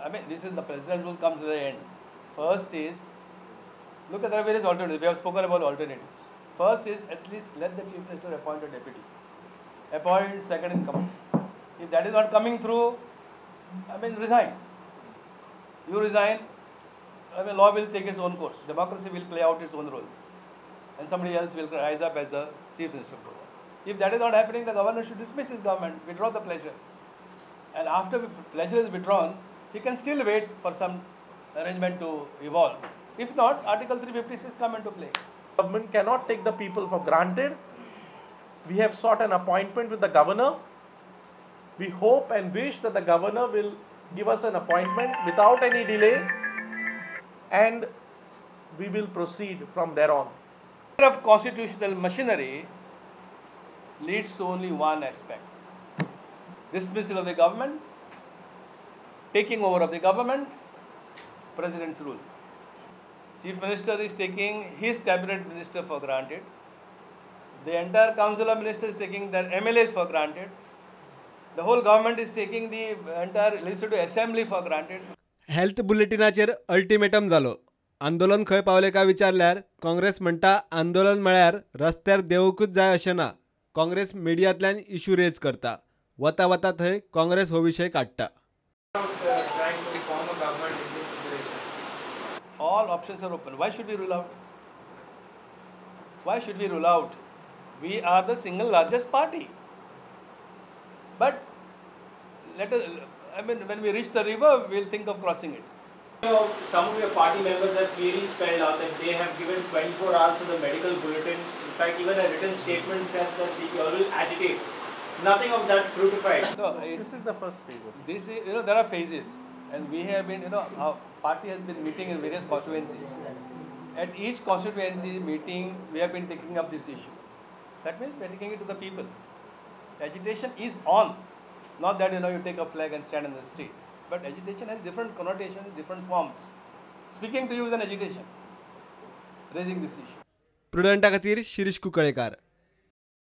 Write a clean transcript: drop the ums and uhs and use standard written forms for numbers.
I mean, this is the president rule comes to the end. First is, look at the various alternatives. We have spoken about alternatives. First is at least let the Chief Minister appoint a deputy. Appoint second in command. If that is not coming through, I mean, resign. You resign, I mean, law will take its own course. Democracy will play out its own role. And somebody else will rise up as the Chief Minister. If that is not happening, the governor should dismiss his government, withdraw the pleasure. And after the pleasure is withdrawn, he can still wait for some arrangement to evolve. If not, Article 356 come into play. Government cannot take the people for granted. We have sought an appointment with the governor. We hope and wish that the governor will give us an appointment without any delay, and we will proceed from there on. Of constitutional machinery leads to only one aspect: dismissal of the government, taking over of the government, President's rule. Chief Minister is taking his cabinet minister for granted. The entire council of ministers is taking their MLAs for granted. The whole government is taking the entire legislative assembly for granted. Health बुलेटिनाचेर ultimatum जालो. आंदोलन खंय पावले काय विचारल्यार काँग्रेस म्हणटा आंदोलन म्हळ्यार रस्त्यार देवूंकूच जाय अशें ना. काँग्रेस मिडियांतल्यान इश्यू रेज करता. वता वता थंय काँग्रेस हो विशय काडटा. All options are open. Why should we rule out? Why should we rule out? We are the single largest party. But let us, I mean, when we reach the river, we'll think of crossing it. Some of your party members have clearly spelled out that they have given 24 hours to the medical bulletin. In fact, even a written statement said that they all will agitate. Nothing of that fructified. No, This is the first phase. this is, there are phases, and we have been, our party has been meeting in various constituencies. At each constituency meeting, we have been taking up this issue. That means we are taking it to the people. Agitation is on. Not that you take a flag and stand in the street, but agitation has different connotations, different forms. Speaking to you is an agitation, raising this issue. प्रुडंटा खातीर शिरीष कुंकळेकार.